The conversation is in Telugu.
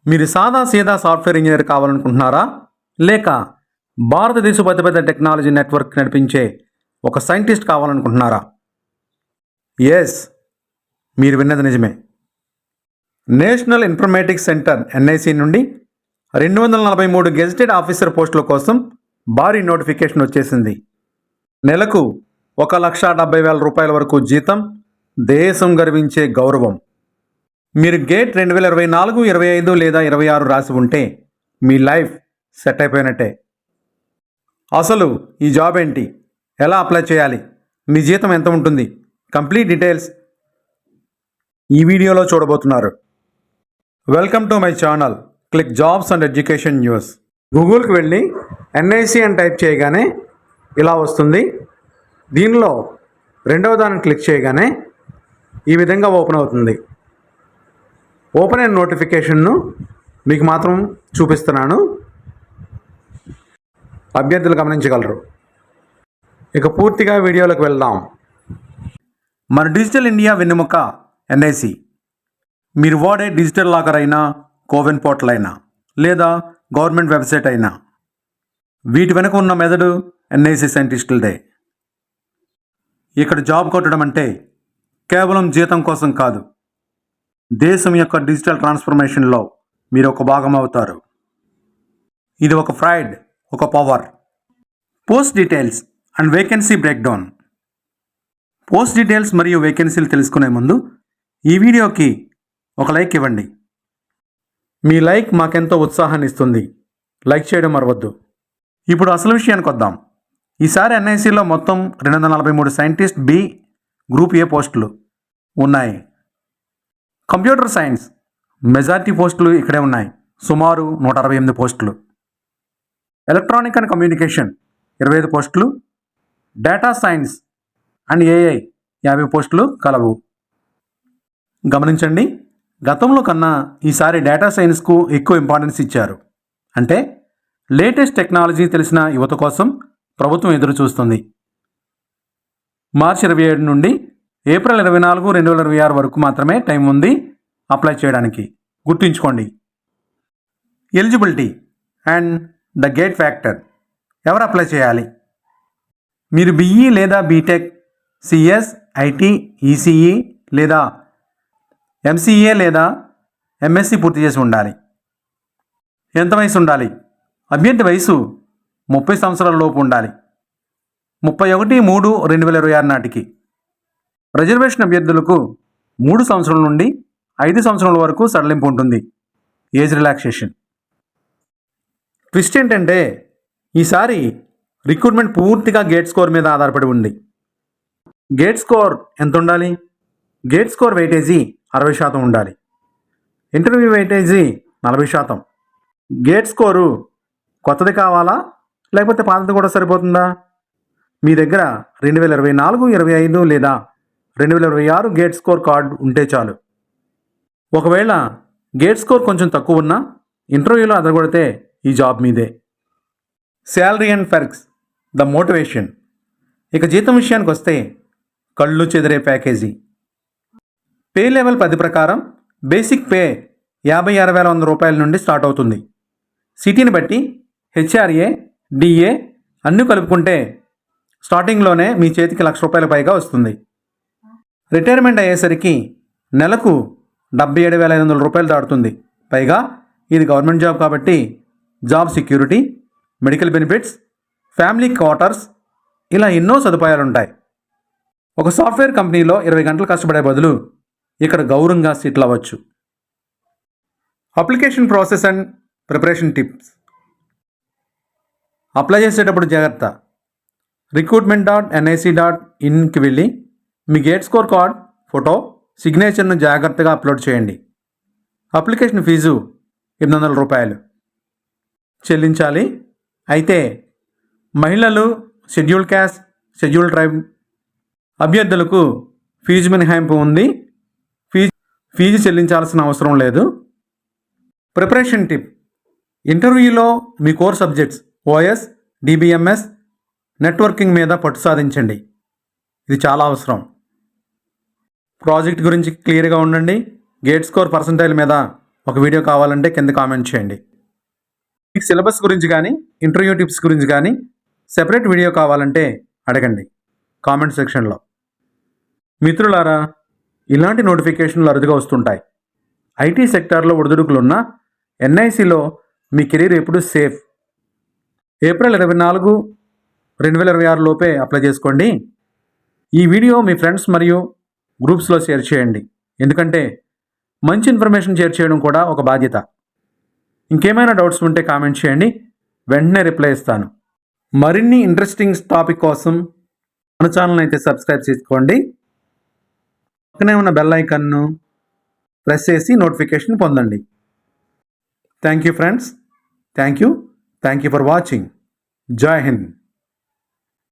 మీరు సాదా సీదా సాఫ్ట్వేర్ ఇంజనీర్ కావాలనుకుంటున్నారా, లేక భారతదేశ పెద్ద టెక్నాలజీ నెట్వర్క్ నడిపించే ఒక సైంటిస్ట్ కావాలనుకుంటున్నారా? ఎస్, మీరు విన్నది నిజమే. నేషనల్ ఇన్ఫర్మేటిక్స్ సెంటర్ ఎన్ఐసి నుండి 243 గెజిటెడ్ ఆఫీసర్ పోస్టుల కోసం భారీ నోటిఫికేషన్ వచ్చేసింది. నెలకు 1,70,000 రూపాయల వరకు జీతం, దేశం గర్వించే గౌరవం. మీరు గేట్ 2024, 25 లేదా 26 రాసి ఉంటే మీ లైఫ్ సెట్ అయిపోయినట్టే. అసలు ఈ జాబ్ ఏంటి, ఎలా అప్లై చేయాలి, మీ జీతం ఎంత ఉంటుంది, కంప్లీట్ డీటెయిల్స్ ఈ వీడియోలో చూడబోతున్నారు. Welcome to my channel click jobs and education news. గూగుల్కి వెళ్ళి ఎన్ఐసి అని టైప్ చేయగానే ఇలా వస్తుంది. దీనిలో రెండవ దాన్ని క్లిక్ చేయగానే ఈ విధంగా ఓపెన్ అవుతుంది. ఓపెన్ అయిన నోటిఫికేషన్ను మీకు మాత్రం చూపిస్తున్నాను, అభ్యర్థులు గమనించగలరు. ఇక పూర్తిగా వీడియోలోకి వెళ్దాం. మన డిజిటల్ ఇండియా వెన్నెముక ఎన్ఐసి. మీరు వాడే డిజిటల్ లాకర్ అయినా, కోవిన్ పోర్టల్ అయినా, లేదా గవర్నమెంట్ వెబ్సైట్ అయినా, వీటి వెనుక ఉన్న మెదడు ఎన్ఐసి సైంటిస్టులదే. ఇక్కడ జాబ్ కొట్టడం అంటే కేవలం జీతం కోసం కాదు, దేశం యొక్క డిజిటల్ ట్రాన్స్ఫర్మేషన్లో మీరు ఒక భాగం అవుతారు. ఇది ఒక ప్రైడ్, ఒక power. Post details and vacancy breakdown. Post details మరియు వేకెన్సీలు తెలుసుకునే ముందు ఈ వీడియోకి ఒక లైక్ ఇవ్వండి. మీ లైక్ మాకెంతో ఉత్సాహాన్ని ఇస్తుంది. లైక్ చేయడం మరవద్దు. ఇప్పుడు అసలు విషయానికి వద్దాం. ఈసారి ఎన్ఐసిలో మొత్తం 243 సైంటిస్ట్ బి గ్రూప్ ఏ పోస్టులు ఉన్నాయి. కంప్యూటర్ సైన్స్ మెజారిటీ పోస్టులు ఇక్కడే ఉన్నాయి, సుమారు 168 పోస్టులు. ఎలక్ట్రానిక్ అండ్ కమ్యూనికేషన్ 25 పోస్టులు. డేటా సైన్స్ అండ్ ఏఐ 50 పోస్టులు కలవు. గమనించండి, గతంలో కన్నా ఈసారి డేటా సైన్స్కు ఎక్కువ ఇంపార్టెన్స్ ఇచ్చారు. అంటే లేటెస్ట్ టెక్నాలజీ తెలిసిన యువత కోసం ప్రభుత్వం ఎదురు చూస్తుంది. మార్చి 27 నుండి ఏప్రిల్ 24, 2026 వరకు మాత్రమే టైం ఉంది అప్లై చేయడానికి. గుర్తుంచుకోండి. Eligibility and the gate factor. ఎవరు అప్లై చేయాలి? మీరు బిఈ లేదా బీటెక్, సిఎస్, ఐటీ, ఈసీఈ లేదా ఎంసీఏ లేదా ఎంఎస్సి పూర్తి చేసి ఉండాలి. ఎంత వయసు ఉండాలి? అభ్యర్థి వయసు 30 సంవత్సరాల లోపు ఉండాలి. 31/3/2026 నాటికి. రిజర్వేషన్ అభ్యర్థులకు 3 సంవత్సరాల నుండి 5 సంవత్సరాల వరకు సడలింపు ఉంటుంది, ఏజ్ రిలాక్సేషన్. ట్విస్ట్ ఏంటంటే ఈసారి రిక్రూట్మెంట్ పూర్తిగా గేట్ స్కోర్ మీద ఆధారపడి ఉంది. గేట్ స్కోర్ ఎంత ఉండాలి? గేట్ స్కోర్ వెయిటేజీ 60% ఉండాలి. Interview weightage 40%. గేట్ స్కోరు కొత్తది కావాలా, లేకపోతే పాతది కూడా సరిపోతుందా? మీ దగ్గర 2024, 25 లేదా 2026 గేట్ స్కోర్ కార్డు ఉంటే చాలు. ఒకవేళ గేట్ స్కోర్ కొంచెం తక్కువ ఉన్నా ఇంటర్వ్యూలో అదరగొడితే ఈ జాబ్ మీదే. Salary and perks, the motivation. ఇక జీతం విషయానికి వస్తే కళ్ళు చెదిరే ప్యాకేజీ. పే లెవెల్ 10 ప్రకారం బేసిక్ పే 56,100 రూపాయల నుండి స్టార్ట్ అవుతుంది. సిటీని బట్టి హెచ్ఆర్ఏ, డిఏ అన్నీ కలుపుకుంటే స్టార్టింగ్లోనే మీ చేతికి ₹1,00,000 పైగా వస్తుంది. రిటైర్మెంట్ అయ్యేసరికి నెలకు 77,500 రూపాయలు దాటుతుంది. పైగా ఇది గవర్నమెంట్ జాబ్ కాబట్టి job security, medical benefits, family quarters ఇలా ఎన్నో సదుపాయాలుంటాయి. ఒక సాఫ్ట్వేర్ కంపెనీలో 20 గంటలు కష్టపడే బదులు ఇక్కడ గౌరవంగా సెటిల్ అవ్వచ్చు. Application process and preparation tips. Apply చేసేటప్పుడు జాగ్రత్త. recruitment.nic.inకి వెళ్ళి మీ గేట్ స్కోర్ కార్డ్, ఫోటో, సిగ్నేచర్ను జాగ్రత్తగా అప్లోడ్ చేయండి. అప్లికేషన్ ఫీజు 800 రూపాయలు చెల్లించాలి. అయితే మహిళలు, షెడ్యూల్డ్ క్యాస్ట్, షెడ్యూల్డ్ ట్రైబ్ అభ్యర్థులకు ఫీజు మినహాయింపు ఉంది. ఫీజు చెల్లించాల్సిన అవసరం లేదు. Preparation tip. ఇంటర్వ్యూలో మీ core subjects OS, DBMS, networking మీద పట్టు సాధించండి. ఇది చాలా అవసరం. ప్రాజెక్ట్ గురించి క్లియర్గా ఉండండి. గేట్ స్కోర్ పర్సంటైల్ మీద ఒక వీడియో కావాలంటే కింద కామెంట్ చేయండి. మీకు సిలబస్ గురించి కానీ ఇంటర్వ్యూ టిప్స్ గురించి కానీ సెపరేట్ వీడియో కావాలంటే అడగండి కామెంట్ సెక్షన్లో. మిత్రులారా, ఇలాంటి నోటిఫికేషన్లు అరుదుగా వస్తుంటాయి. ఐటీ సెక్టార్లో ఒడిదుడుకులున్న ఎన్ఐసిలో మీ కెరీర్ ఎప్పుడు సేఫ్. ఏప్రిల్ 24, 2026 లోపే అప్లై చేసుకోండి. ఈ వీడియో మీ ఫ్రెండ్స్ మరియు గ్రూప్స్లో షేర్ చేయండి, ఎందుకంటే మంచి ఇన్ఫర్మేషన్ షేర్ చేయడం కూడా ఒక బాధ్యత. ఇంకేమైనా డౌట్స్ ఉంటే కామెంట్ చేయండి, వెంటనే రిప్లై ఇస్తాను. మరిన్ని ఇంట్రెస్టింగ్ టాపిక్ కోసం మన ఛానల్ అయితే సబ్స్క్రైబ్ చేసుకోండి. పక్కనే ఉన్న బెల్ ఐకాన్ను ప్రెస్ చేసి నోటిఫికేషన్ పొందండి. Thank you friends. Thank you for watching. జై హింద్.